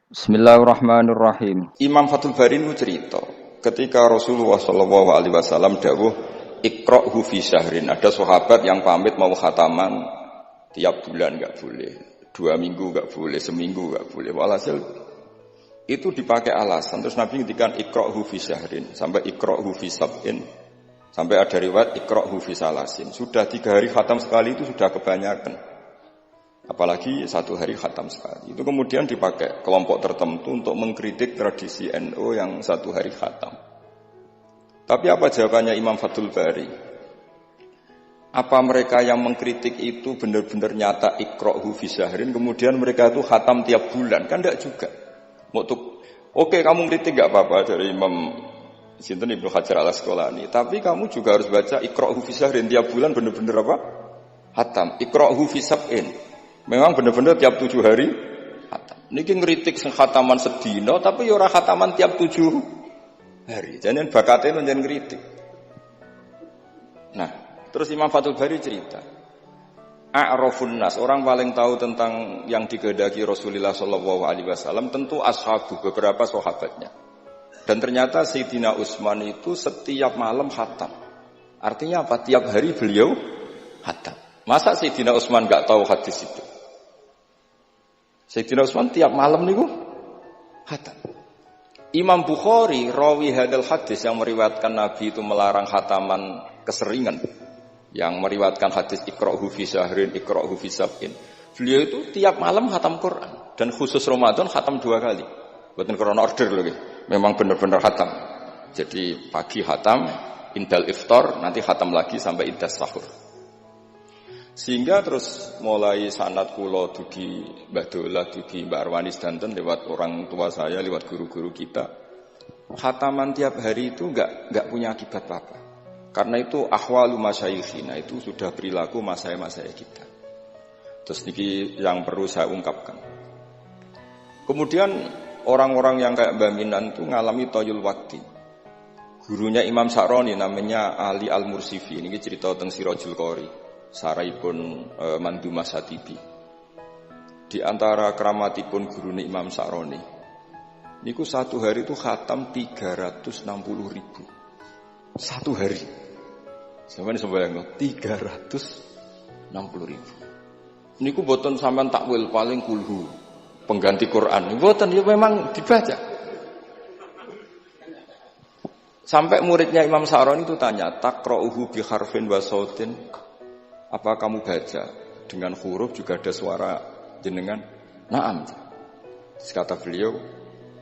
Bismillahirrahmanirrahim. Imam Fathul Bari itu cerita, ketika Rasulullah Shallallahu Alaihi Wasallam dawuh ikra'hu fi syahrin, ada sahabat yang pamit mau khataman tiap bulan nggak boleh, 2 minggu nggak boleh, seminggu nggak boleh. Walhasil itu dipakai alasan. Terus Nabi ngendikan ikra'hu fi syahrin, sampai ikra'hu fi sab'in, sampai ada riwayat ikra'hu fi salasin. Sudah 3 hari khatam sekali itu sudah kebanyakan. Apalagi 1 hari khatam sekali. Itu kemudian dipakai kelompok tertentu untuk mengkritik tradisi NU yang 1 hari khatam. Tapi apa jawabannya Imam Fathul Bari? Apa mereka yang mengkritik itu benar-benar nyata ikra'hu fi syahrin, kemudian mereka itu khatam tiap bulan? Kan tidak juga. Oke, kamu kritik enggak apa-apa dari Imam Sinten Ibnu Hajar Al-Asqalani, tapi kamu juga harus baca ikra'hu fi syahrin tiap bulan benar-benar apa? Khatam. Ikra'hu fi sab'in. Memang benar-benar tiap 7 hari khatam. Niki ngritik sing khataman sedina tapi ya ora khataman tiap 7 hari. Jangan bakatnya njen ngritik. Nah, terus Imam Fathul Bari cerita. A'rafun nas, orang paling tahu tentang yang dikehendaki Rasulullah sallallahu alaihi wasallam tentu ashabu, beberapa sahabatnya. Dan ternyata Sayyidina Utsman itu setiap malam khatam. Artinya apa? Tiap hari beliau khatam. Masa Sayyidina Utsman enggak tahu hadis itu? Sayyidina Utsman tiap malam niku khatam. Imam Bukhari rawi hadal hadis yang meriwayatkan Nabi itu melarang khataman keseringan, yang meriwayatkan hadis ikra'hu fi syahrin, ikra'hu fi sab'in. Beliau itu tiap malam khatam Quran, dan khusus Ramadan khatam 2 kali. Bukan karena order lagi, memang benar-benar khatam. Jadi pagi khatam, indal iftar, nanti khatam lagi sampai indas sahur. Sehingga terus mulai sanad kula dugi Mbah Dolah, dugi Mbak Arwani sedanten lewat orang tua saya, lewat guru-guru kita. Khataman tiap hari itu enggak punya akibat apa-apa. Karena itu ahwalu masyayikhina, itu sudah perilaku masaya-masaya kita. Terus niki yang perlu saya ungkapkan. Kemudian orang-orang yang kayak Mbah Minan itu ngalami toyul wakti. Gurunya Imam Sa'roni namanya Ali Al-Mursifi, ini cerita tentang Sirajul Qori. Saraipun Mandumah Satibi. Di antara keramatipun gurune Imam Sa'roni, niku 1 hari itu khatam 360.000. 1 hari. Sampeyan sembayang 360.000. Niku boten sampean takwil paling kulhu, pengganti Quran. Boten, ya memang dibaca. Sampai muridnya Imam Sa'roni itu tanya, "Taqra'uhu bi harfin wa sautin?" Apa kamu baca dengan huruf juga ada suara jenengan? Naam. Kata beliau,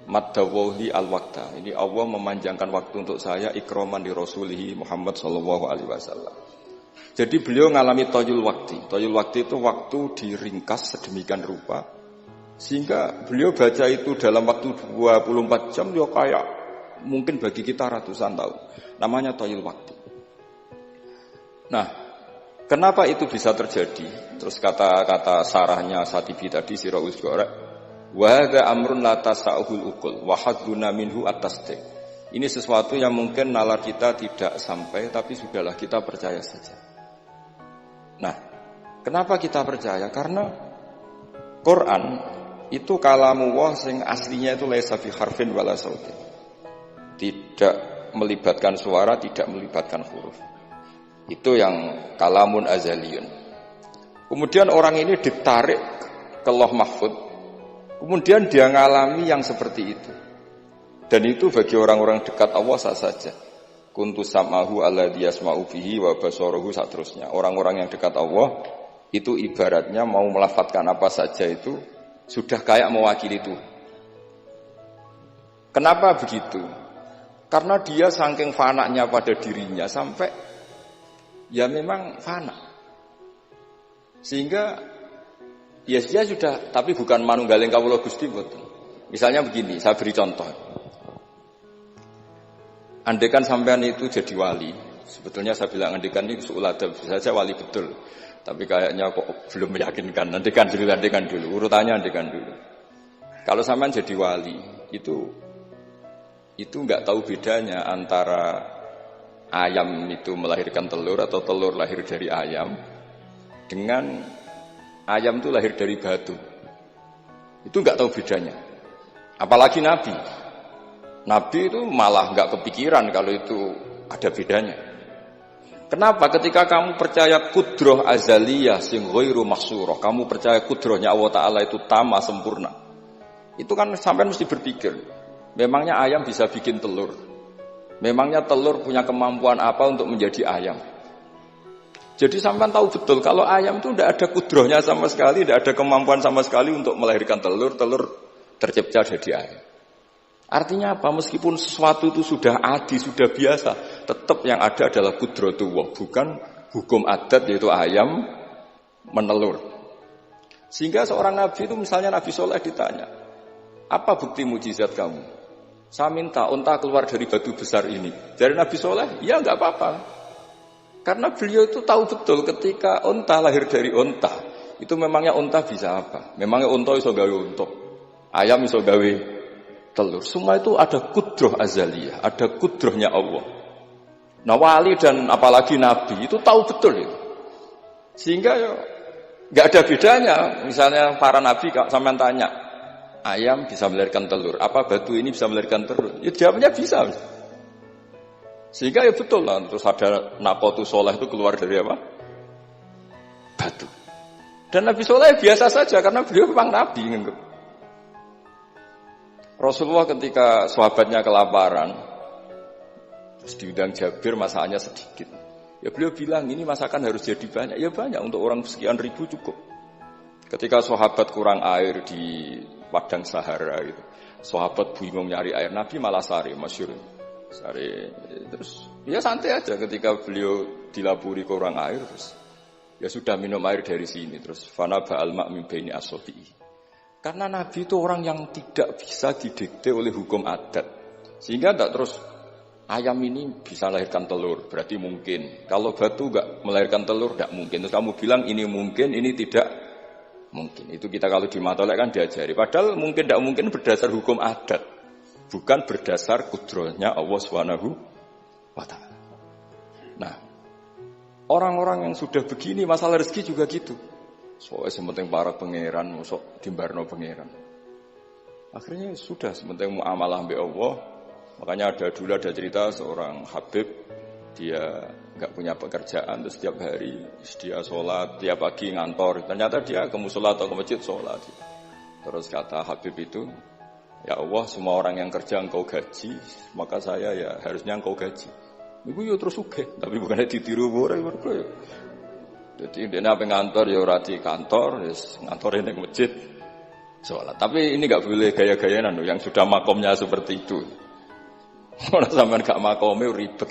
"Maddawahi al-waqta." Ini Allah memanjangkan waktu untuk saya ikraman di Rasulih Muhammad sallallahu alaihi wasallam. Jadi beliau ngalami toyul waktu. Toyul waktu itu waktu diringkas sedemikian rupa sehingga beliau baca itu dalam waktu 24 jam ya kayak mungkin bagi kita ratusan tahun. Namanya toyul waktu. Nah, kenapa itu bisa terjadi? Terus kata-kata sarahnya Satibi tadi Sirahul Juara, wa hadza amrun la tasa'uhul uqul wa hadduna minhu at-tasdiq. Ini sesuatu yang mungkin nalar kita tidak sampai, tapi sudahlah kita percaya saja. Nah, kenapa kita percaya? Karena Quran itu kalamullah sing aslinya itu laisa fi harfin wala sautin. Tidak melibatkan suara, tidak melibatkan huruf. Itu yang kalamun azaliyun. Kemudian orang ini ditarik ke Lauh Mahfud. Kemudian dia ngalami yang seperti itu. Dan itu bagi orang-orang dekat Allah sah saja. Kuntu sam'ahu alladhi yasma'u bihi wa basaruhu saterusnya. Orang-orang yang dekat Allah itu ibaratnya mau melafadzkan apa saja itu sudah kayak mewakili Tuhan. Kenapa begitu? Karena dia saking fananya pada dirinya sampai ya memang fana. Sehingga ya dia sudah, tapi bukan manunggaling kawula Gusti mboten. Misalnya begini, saya beri contoh. Andaikan sampean itu jadi wali, sebetulnya saya bilang andaikan ini su'uladab, bisa saja wali betul. Tapi kayaknya kok belum meyakinkan. Andaikan dulu, urutannya andaikan dulu. Kalau sampean jadi wali, itu enggak tahu bedanya antara ayam itu melahirkan telur atau telur lahir dari ayam dengan ayam itu lahir dari batu. Itu enggak tahu bedanya. Apalagi Nabi. Nabi itu malah nggak kepikiran kalau itu ada bedanya. Kenapa? Ketika kamu percaya kudroh azaliyah sing ghairu mahsurah, kamu percaya kudrohnya Allah Ta'ala itu tama sempurna. Itu kan sampai mesti berpikir, memangnya ayam bisa bikin telur? Memangnya telur punya kemampuan apa untuk menjadi ayam? Jadi sampai tahu betul kalau ayam itu tidak ada kudrohnya sama sekali, tidak ada kemampuan sama sekali untuk melahirkan telur, telur tercipta jadi ayam. Artinya apa? Meskipun sesuatu itu sudah adi, sudah biasa, tetap yang ada adalah kudratullah, bukan hukum adat yaitu ayam menelur. Sehingga seorang nabi itu misalnya Nabi Soleh ditanya, apa bukti mujizat kamu? Saya minta unta keluar dari batu besar ini. Dari Nabi Soleh, ya enggak apa-apa. Karena beliau itu tahu betul ketika unta lahir dari unta, itu memangnya unta bisa apa? Memangnya unta iso gawe unta, ayam iso gawe telur. Semua itu ada kudroh azaliyah, ada kudrohnya Allah. Nah wali dan apalagi nabi itu tahu betul itu. Sehingga ya nggak ada bedanya. Misalnya para nabi sampean tanya, ayam bisa melahirkan telur, apa batu ini bisa melahirkan telur? Ya jawabnya bisa. Sehingga ya betul lah. Terus ada Naqatus Soleh itu keluar dari apa? Batu. Dan Nabi Soleh biasa saja karena beliau memang nabi. Rasulullah ketika sahabatnya kelaparan, terus diundang Jabir, masakannya sedikit. Ya beliau bilang, ini masakan harus jadi banyak. Ya banyak, untuk orang sekian ribu cukup. Ketika sahabat kurang air di padang Sahara, gitu, sahabat bingung nyari air, Nabi malah sari, masyhur. Sari, terus ya santai aja ketika beliau dilaburi kurang air, terus ya sudah minum air dari sini, terus fana ba'al ma' min baini as-safi'i. Karena Nabi itu orang yang tidak bisa didikte oleh hukum adat. Sehingga tidak terus, ayam ini bisa melahirkan telur, berarti mungkin. Kalau batu enggak melahirkan telur, tidak mungkin. Terus kamu bilang ini mungkin, ini tidak mungkin. Itu kita kalau di matolek kan diajari. Padahal mungkin tidak mungkin berdasar hukum adat. Bukan berdasar kudrohnya Allah Subhanahu wa ta'ala. Nah, orang-orang yang sudah begini, masalah rezeki juga gitu. Soalnya sementing para pangeran, masuk timbarno pangeran. Akhirnya sudah sementing muamalah mbek Allah. Makanya ada cerita seorang Habib, dia enggak punya pekerjaan, terus setiap hari dia sholat, tiap pagi ngantor. Ternyata dia ke mushola atau ke masjid sholat. Terus kata Habib itu, ya Allah, semua orang yang kerja engkau gaji, maka saya ya harusnya engkau gaji. Iku yo terus sugih, tapi bukannya ditiru ora mergo ya. Jadi dia apa ngantor ya ora di kantor, wis ngantore ning masjid sholat. Tapi ini enggak boleh gaya-gayaan yang sudah makomnya seperti itu. Ora sampean gak makome ribet.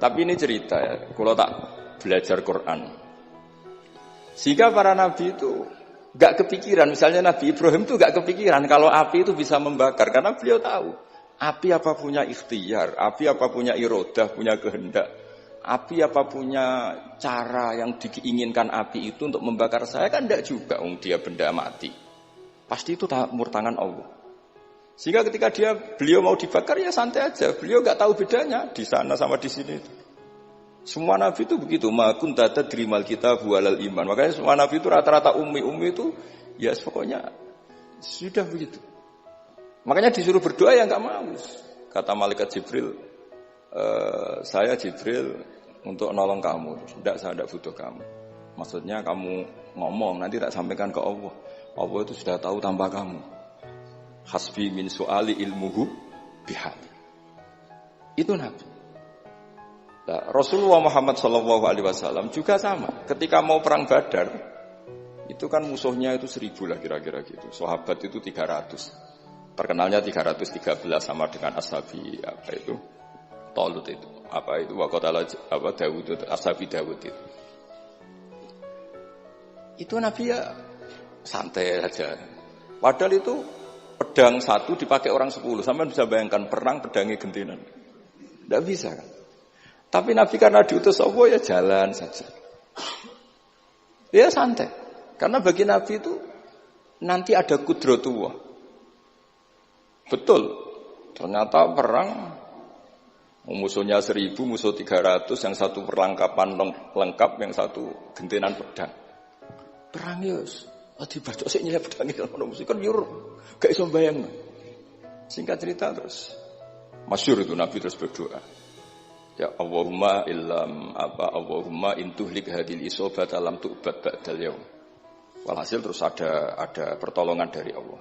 Tapi ini cerita ya, kalau tak belajar Quran. Sehingga para nabi itu gak kepikiran, misalnya Nabi Ibrahim itu gak kepikiran kalau api itu bisa membakar, karena beliau tahu api apa punya ikhtiar, api apa punya irodah, punya kehendak, api apa punya cara yang diinginkan api itu untuk membakar saya, kan tidak juga, dia benda mati, pasti itu murtangan Allah. Sehingga ketika beliau mau dibakar ya santai aja, beliau gak tahu bedanya di sana sama di sini. Semua nabi itu begitu, ma kunta tadrimal kitab walal iman. Makanya semua nabi itu rata-rata ummi itu ya pokoknya sudah begitu. Makanya disuruh berdoa ya enggak mau. Kata malaikat Jibril, saya Jibril untuk nolong kamu. Tidak, saya tidak butuh kamu. Maksudnya kamu ngomong nanti tak sampaikan ke Allah. Allah itu sudah tahu tanpa kamu. Hasbi min su'ali ilmuhu bihal. Itu nabi. Nah, Rasulullah Muhammad SAW juga sama. Ketika mau perang Badar, itu kan musuhnya itu 1000 lah kira-kira gitu. Sahabat itu 300. Terkenalnya 313 sama dengan ashabi apa itu? Talut itu. Apa itu? Waqatala apa Dawud itu, ashabi Dawud itu. Itu Nabi ya santai aja. Padahal itu pedang 1 dipakai orang 10. Sampai bisa bayangkan perang pedangnya gentinan. Tidak bisa kan? Tapi Nabi karena diutus Allah ya jalan saja. Ya santai. Karena bagi Nabi itu nanti ada kudratullah. Betul. Ternyata perang musuhnya 1000, musuh 300, yang satu perlengkapan lengkap, yang satu gentenan pedang. Perang ya Dibacok sik nyelip pedang ngono mesti kan nyuruh. Gak iso bayangno. Singkat cerita terus masyhur itu Nabi terus berdoa. Ya Allahumma intuhlik hadil isobata lam tu'bad ba'dal yaum. Walhasil terus ada pertolongan dari Allah.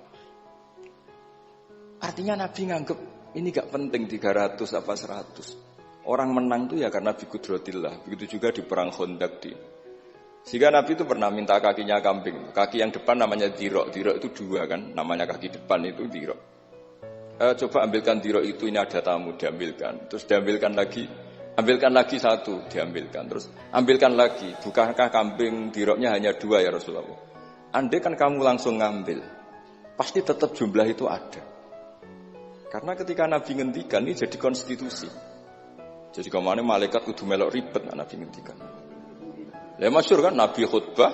Artinya Nabi nganggep ini gak penting 300 apa 100. Orang menang itu ya karena biqudratillah. Begitu juga di perang Khandaq di. Sehingga Nabi itu pernah minta kakinya kambing. Kaki yang depan namanya dirok. Dirok itu 2 kan. Namanya kaki depan itu dirok. Coba ambilkan dirok itu, ini ada tamu, diambilkan. Terus diambilkan lagi. Ambilkan lagi 1, diambilkan. Terus ambilkan lagi. Bukankah kambing diroknya hanya 2 ya Rasulullah? Andai kan kamu langsung ngambil, pasti tetap jumlah itu ada. Karena ketika Nabi ngendikan ini jadi konstitusi. Jadi kemana malaikat kudu melok ribet Nabi ngendikan. Lah masyhur kan Nabi khutbah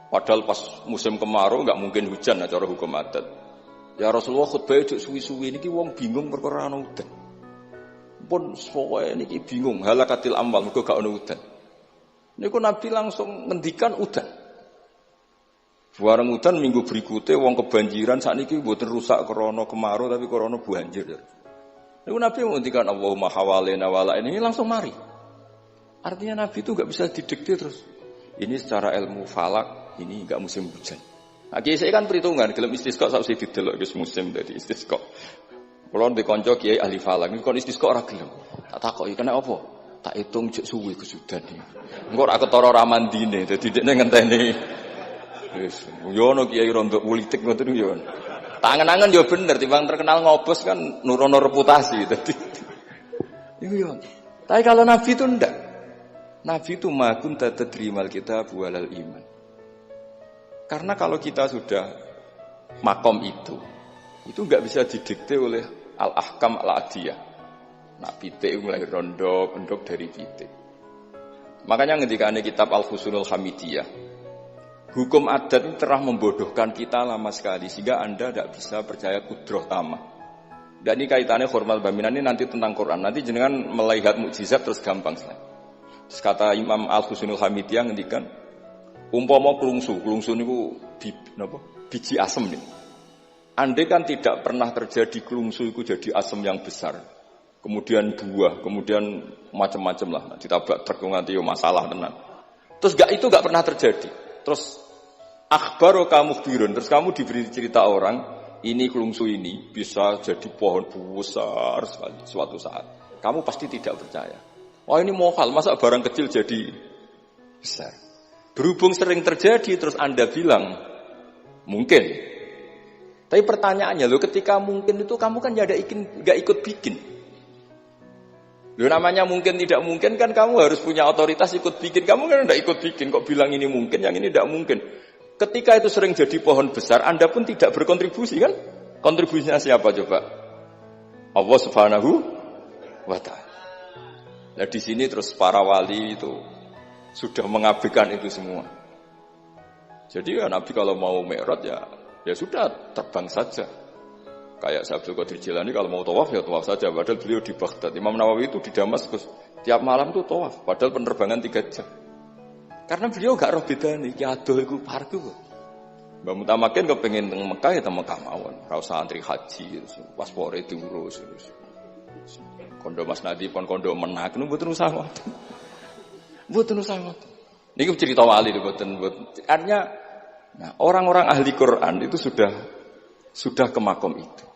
padahal pas musim kemarau enggak mungkin hujan cara hukum adat. Ya Rasulullah khutbah cuk suwi-suwi niki wong bingung perkara ana udan. Pun pokoke niki bingung halakatil amwal mergo gak ana udan. Niku Nabi langsung ngendikan udan. Bareng udan minggu berikutnya wong kebanjiran sakniki mboten rusak krana kemarau tapi krana banjir. Niku Nabi ngendikan Allahumma hawalena wala ini langsung mari. Artinya Nabi itu enggak bisa didikte terus. Ini secara ilmu falak ini enggak musim hujan. Nah, kiai kan perhitungan, gelem istisqa sak usih didelok wis musim dadi istisqa. Kula ndek kanca kiai ahli falak, niku kon istisqa ora gelem. Tak takoki kena apa? Tak hitung jek suwi kesudan iki. Engko ora ketara ramandine, dadi dekne ngenteni. Wis, yo ono kiai rondo politik ngoten yo. Tangan-tangan yo bener, timbang terkenal ngobos kan nurono reputasi dadi. Iku yo. Tapi kalau Nabi itu ndak. Nabi itu makun tadrimal kitab walal iman. Karena kalau kita sudah makom itu enggak bisa didikte oleh al-ahkam al-adiyah. Nah, pitik mulai rondo, pendok dari pitik. Makanya ketika ada kitab Al-Fusunul Hamidiyah, hukum adat itu telah membodohkan kita lama sekali sehingga Anda tidak bisa percaya kudroh tamah. Dan ini kaitannya hormat baminan ini nanti tentang Quran. Nanti jenengan melihat mukjizat terus gampang sekali. Terus kata Imam Al-Husunul Hamidiyah ngendikan umpama klungsu niku biji asem nih. Andai kan tidak pernah terjadi klungsu itu jadi asem yang besar. Kemudian buah, kemudian macam-macam lah. Ditabrak truk nganti yo masalah tenan. Terus itu enggak pernah terjadi. Terus akhbaru kamu birun, terus kamu diberi cerita orang, ini klungsu ini bisa jadi pohon besar sekali suatu saat. Kamu pasti tidak percaya. Wah ini mohal, masa barang kecil jadi besar. Berhubung sering terjadi, terus Anda bilang, mungkin. Tapi pertanyaannya, ketika mungkin itu kamu kan gak ikut bikin. Namanya mungkin tidak mungkin kan kamu harus punya otoritas ikut bikin. Kamu kan tidak ikut bikin, kok bilang ini mungkin, yang ini tidak mungkin. Ketika itu sering jadi pohon besar, Anda pun tidak berkontribusi kan? Kontribusinya siapa coba? Allah Subhanahu wa Ta'ala. Nah di sini terus para wali itu sudah mengabaikan itu semua. Jadi ya Nabi kalau mau mi'raj ya sudah terbang saja. Kayak Abdul Qadir Jilani kalau mau tawaf ya tawaf saja. Padahal beliau di Baghdad. Imam Nawawi itu di Damaskus. Tiap malam tuh tawaf. Padahal penerbangan 3 jam. Karena beliau gak roh bedane. Ki adoh iku parku kok. Mbak Mutamakin kepengen teng Mekah ya teng Mekah mawon. Ra usah antri haji, paspore diurus. Kondo Mas Nadi pon kondo menak niku mboten usah ngoten. Mboten usah ngoten. Niki cerita wali mboten. Artinya orang-orang ahli Quran itu sudah ke makom itu.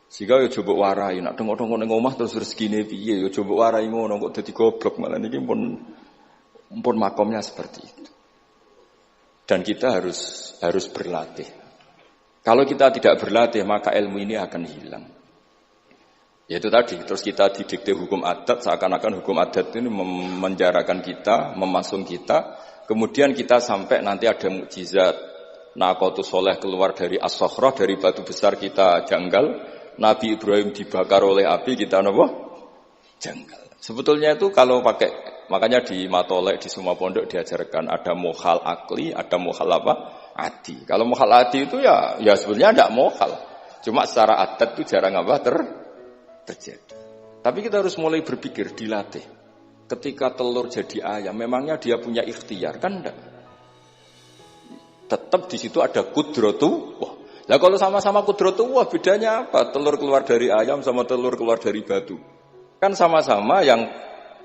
Sehingga yo coba warai nek tengok-tengok ning omah terus rezekine piye yo coba warai ngono kok dadi goblok malah niki pun makomnya seperti itu. Dan kita harus berlatih. Kalau kita tidak berlatih maka ilmu ini akan hilang. Yaitu tadi, terus kita didikte hukum adat, seakan-akan hukum adat ini memenjarakan kita, memasung kita, kemudian kita sampai nanti ada mukjizat, Naqatus Soleh keluar dari As-Sakhrah, dari batu besar kita janggal, Nabi Ibrahim dibakar oleh api, kita apa? Janggal. Sebetulnya itu kalau pakai, makanya di Matolek, di semua pondok diajarkan, ada mohal akli, ada mohal apa? Adi. Kalau mohal adi itu ya sebetulnya tidak mohal. Cuma secara adat itu jarang apa terjadi. Tapi kita harus mulai berpikir, dilatih. Ketika telur jadi ayam, memangnya dia punya ikhtiar? Kan enggak. Tetap di situ ada kudratullah. Lah kalau sama-sama kudratullah bedanya apa? Telur keluar dari ayam sama telur keluar dari batu. Kan sama-sama yang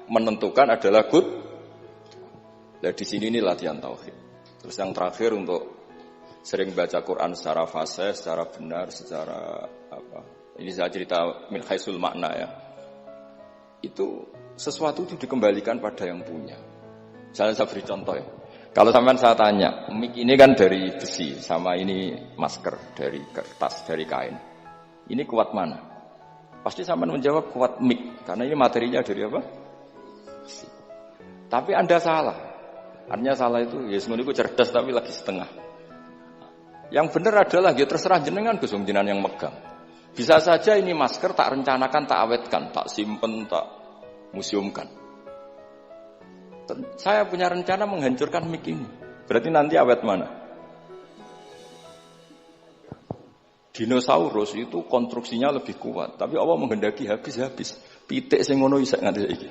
menentukan adalah Nah di sini ini latihan tauhid. Terus yang terakhir untuk sering baca Quran secara fasih, secara benar, secara apa? Ini saya cerita min haisul makna ya. Itu sesuatu itu dikembalikan pada yang punya. Misalnya saya beri contoh ya. Kalau sampean saya tanya, mic ini kan dari besi, sama ini masker dari kertas, dari kain. Ini kuat mana? Pasti sampean menjawab kuat mic, karena ini materinya dari apa? Besi. Tapi Anda salah. Artinya salah itu, ya sebenarnya cerdas tapi lagi setengah. Yang benar adalah, ya terserah jenengan Gus jenengan yang megang. Bisa saja ini masker tak rencanakan, tak awetkan, tak simpen, tak museumkan. Saya punya rencana menghancurkan mic ini. Berarti nanti awet mana? Dinosaurus itu konstruksinya lebih kuat, tapi Allah menghendaki habis-habis. Pitik sing ngono iso nganti iki.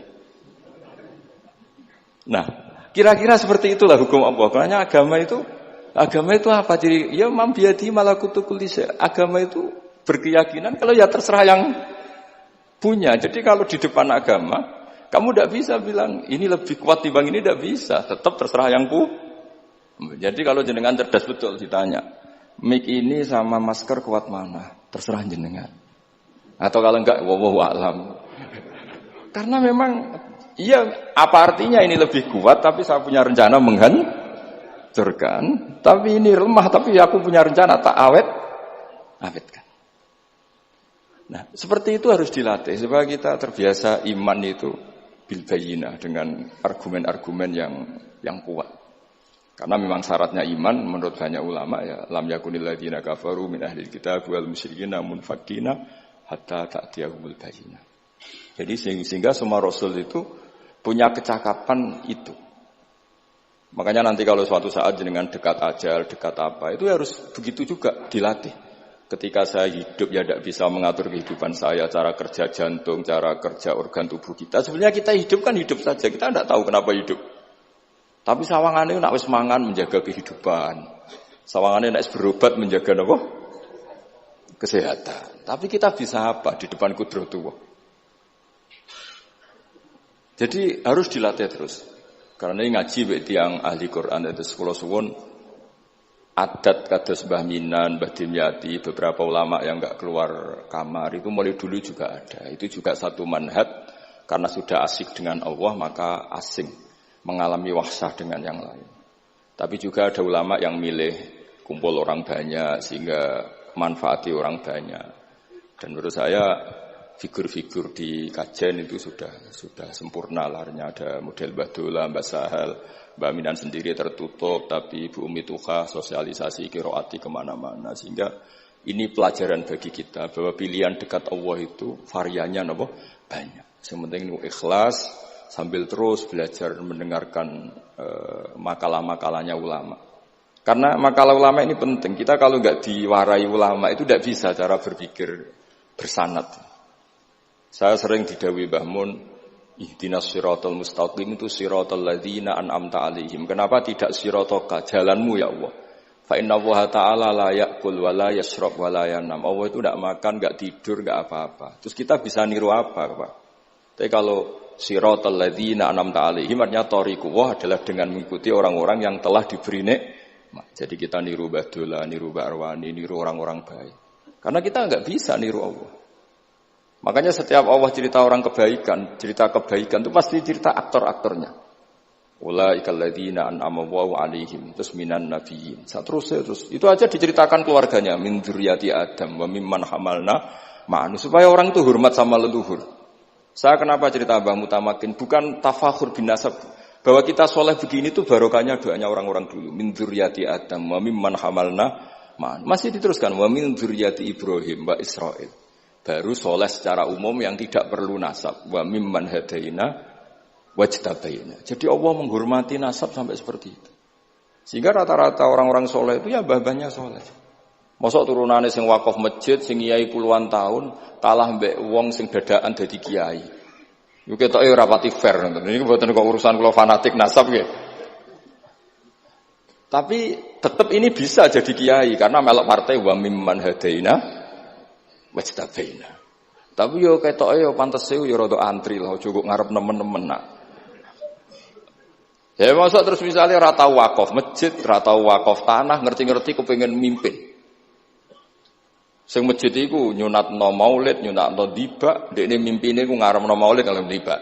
Nah, kira-kira seperti itulah hukum Allah. Karena agama itu apa? Jadi ya mambiati malakutu kulli syai'. Agama itu berkeyakinan kalau ya terserah yang punya. Jadi kalau di depan agama kamu tidak bisa bilang ini lebih kuat dibanding ini, tidak bisa. Tetap terserah yang Jadi kalau jenengan cerdas betul ditanya, mic ini sama masker kuat mana? Terserah jenengan. Atau kalau enggak, wallahu a'lam. Karena memang, iya apa artinya ini lebih kuat, tapi saya punya rencana menghancurkan. Tapi ini lemah, tapi aku punya rencana tak awetkan. Nah, seperti itu harus dilatih supaya kita terbiasa iman itu bil bayyinah dengan argumen-argumen yang kuat. Karena memang syaratnya iman menurut banyak ulama ya lam yakunil ladzina kafaru min ahlil kitab wal musyrikin munfakkina hatta ta'tiyahumul bayyinah. Jadi sehingga semua rasul itu punya kecakapan itu. Makanya nanti kalau suatu saat dengan dekat ajal, dekat apa, itu harus begitu juga dilatih. Ketika saya hidup ya tidak bisa mengatur kehidupan saya, cara kerja jantung, cara kerja organ tubuh kita. Sebenarnya kita hidup kan hidup saja, kita tidak tahu kenapa hidup. Tapi sawangannya nak wis mangan menjaga kehidupan. Sawangannya nak wis berobat menjaga apa? Kesehatan. Tapi kita bisa apa di depan kudratullah? Jadi harus dilatih terus. Karena ini ngaji bagi yang ahli Quran itu 10 suwun. Adat kados Mbah Minan, Mbah Dimyati, beberapa ulama yang enggak keluar kamar itu mulai dulu juga ada. Itu juga satu manhaj karena sudah asik dengan Allah maka asing mengalami wahsah dengan yang lain. Tapi juga ada ulama yang milih kumpul orang banyak sehingga manfaati orang banyak. Dan menurut saya figur-figur di kajian itu sudah sempurna larnya. Ada model Mbah Dola, Mbah Sahal, Mbak Minan sendiri tertutup, tapi Ibu Umi Tuha sosialisasi kiroati kemana-mana. Sehingga ini pelajaran bagi kita bahwa pilihan dekat Allah itu variannya banyak. Yang penting ikhlas sambil terus belajar mendengarkan makalah-makalahnya ulama. Karena makalah ulama ini penting. Kita kalau nggak diwarai ulama itu tidak bisa cara berpikir bersanad. Saya sering didhawuhi Mbah Mun, ihdinas siratal mustaqim itu siratal ladzina an'amta 'alaihim. Kenapa tidak siratoka, jalanmu ya Allah? Fa inna Allah ta'ala la ya'kul wa la yashrab wa la yanam. Allah itu tidak makan, enggak tidur, enggak apa-apa. Terus kita bisa niru apa, Pak? Tapi kalau siratal ladzina an'amta 'alaihim artinya thariqullah adalah dengan mengikuti orang-orang yang telah diberi nikmat. Jadi kita niru Mbah Dola, niru Mbah Arwani, niru orang-orang baik. Karena kita enggak bisa niru Allah. Makanya setiap Allah cerita orang kebaikan, cerita kebaikan itu pasti cerita aktor-aktornya. Ulaikal ladzina an'ama Allahu 'alaihim, terus minan nabiyyin. Terus itu aja diceritakan keluarganya, min dzurriyyati Adam wa mimman hamalna ma'an, supaya orang itu hormat sama leluhur. Saya kenapa cerita Mbah Mutamakin bukan tafakhur bin nasab, bahwa kita soleh begini tuh barokahnya doanya orang-orang dulu. Min dzurriyyati Adam wa mimman hamalna ma'an. Masih diteruskan wa min dzurriyyati Ibrahim wa Israil. Baru soleh secara umum yang tidak perlu nasab. Wa mimman hadaina wajtabaina. Jadi Allah menghormati nasab sampai seperti itu. Sehingga rata-rata orang-orang soleh itu ya mbah-mbahnya soleh. Mosok turunane sing wakaf masjid, sing kiai puluhan tahun, kalah mbek wong sing dadakan dadi kiai. Yo ketoke ora pati fair ngoten. Niki mboten kok urusan kula fanatik nasab nggih. Tapi tetap ini bisa jadi kiai karena melok partai wa mimman hadaina wajtabaina. Tapi yo ketoke yo pantes yo rada antri lah, aja kok ngarep nemen-nemen nak. Ya masa terus misalnya rata wakaf masjid, rata wakaf tanah, ngerti-ngerti kepengin mimpin. Sing masjid iku nyunatno maulid, nyunatno dibak, dekne mimpine ku ngaramno maulid kalau dibak.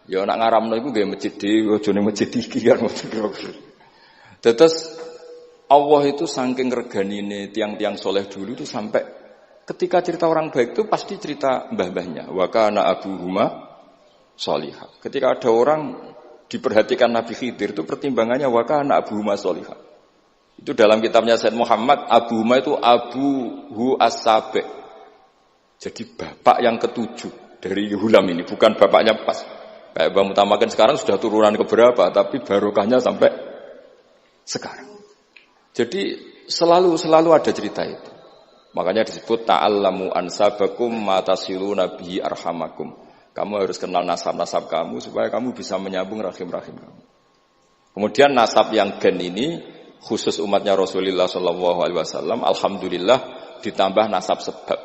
Ya nak ngaramno iku nggih masjid dhewe, aja ning masjid iki kan. Terus Allah itu saking reganine tiang-tiang soleh dulu itu sampai ketika cerita orang baik itu pasti cerita mbah-mbahnya. Wa kana abuhuma sholihah. Ketika ada orang diperhatikan Nabi Khidir itu pertimbangannya wa kana abuhuma sholihah. Itu dalam kitabnya Said Muhammad, abuhuma itu abuhu as-sabi. Jadi bapak yang ketujuh dari Hulam ini, bukan bapaknya pas. Kayak Mbah Mutamakin sekarang sudah turunan keberapa, tapi barokahnya sampai sekarang. Jadi selalu ada cerita itu. Makanya disebut ta'allamu ansabakum matasiluna bihi arhamakum. Kamu harus kenal nasab-nasab kamu supaya kamu bisa menyambung rahim-rahim kamu. Kemudian nasab yang gen ini khusus umatnya Rasulullah sallallahu alaihi wasallam alhamdulillah ditambah nasab sebab.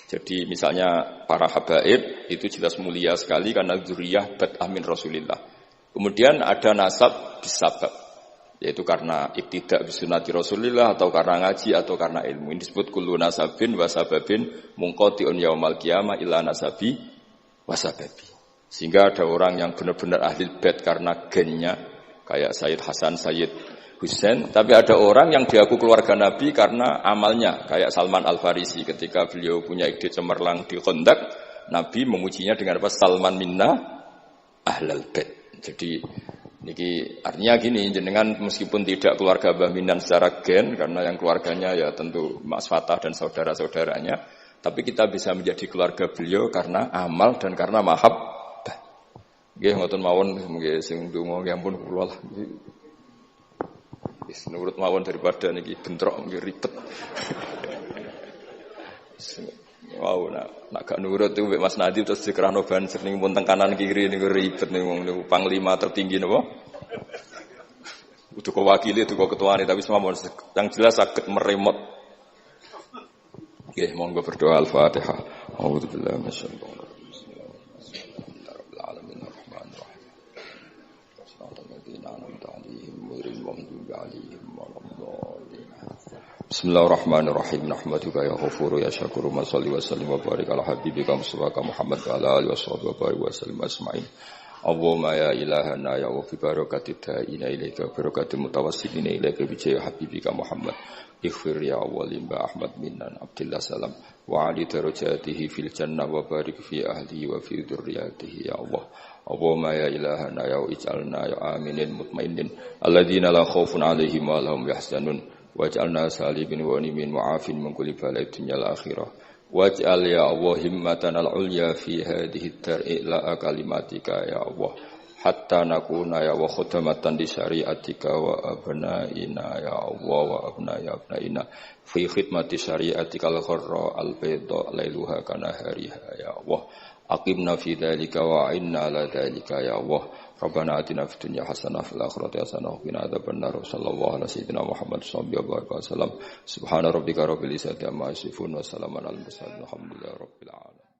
Jadi misalnya para habaib itu jelas mulia sekali karena dzurriyyah bad'ah min Rasulillah. Kemudian ada nasab bisabab, yaitu karena iktidak bisunati Rasulillah atau karena ngaji atau karena ilmu. Ini disebut kullu nasabin wasababin munqati'un yaumal qiyamah ila nasabi wasababi. Sehingga ada orang yang benar-benar ahli bait karena gennya kayak Sayyid Hasan, Sayyid Husain, tapi ada orang yang diaku keluarga Nabi karena amalnya kayak Salman Al-Farisi ketika beliau punya ide cemerlang di Khandaq, Nabi memujinya dengan apa? Salman minna ahlal bait. Jadi niki artinya gini, jenengan meskipun tidak keluarga Mbah Minan secara gen karena yang keluarganya ya tentu Mas Fatah dan saudara-saudaranya, tapi kita bisa menjadi keluarga beliau karena amal dan karena mahabbah. Nggih ngoten mawon nggih sing ndonga nggih ampun kula lah. Wis nurut mawon daripada niki bentrok nggih ribet. Wow, nak gak nurut itu Mas Nadib terus dikerano banser ning pun teng kanan kiri niku ribet niku panglima tertinggi napa? Kudu wakili itu ketuane tapi semua yang jelas saged meremot. Nggih, monggo berdoa Al-Fatihah. A'udzubillahi minasyaitonir rajim. Bismillahirrahmanirrahim. Rahmanirrahim. Wassalatu Bismillahirrahmanirrahim. Nahmaduka ya ghafuru ya syakuru ma shalli wa sallim wa barik ala habibika Mustafa Muhammad wa ala alihi washabihi wa barik wa sallim asma'in. Allahumma ya ilahana ya wa fi barakati ta'ina ilaika barakati mutawassilina ilaika bi jaya habibika Muhammad. Ighfir ya awwalim ba Ahmad minnan Abdillah salam wa ali darajatihi fil jannah wa barik fi ahlihi wa fi dzurriyyatihi ya Allah. Allahumma ya ilahana ya ij'alna ya aminin mutmainin alladzina la khaufun 'alaihim wa lahum yahzanun waj'alna salimin wa nimin mu'afin min kulli bala'id dunya al akhirah waj'al ya Allah himmatana al-ulya fi hadhihi ad-dar'i la kalimatika ya Allah hatta nakuna ya wa khudamatan di syariatika wa abnaina ya Allah wa abnaina fi khidmati syariatika al-gharra al-bayda lailuha kana hariha ya Allah aqimna fi dzalika wa inna ala dzalika ya Allah Rabbana atina fid dunya hasanah fil akhirati hasanah wa qina adzabannar sallallahu alaihi sayyidina Muhammad sallallahu alaihi wasallam subhana rabbika rabbil izzati amma yasifun wa salamun alal mursalin walhamdulillahi rabbil alamin.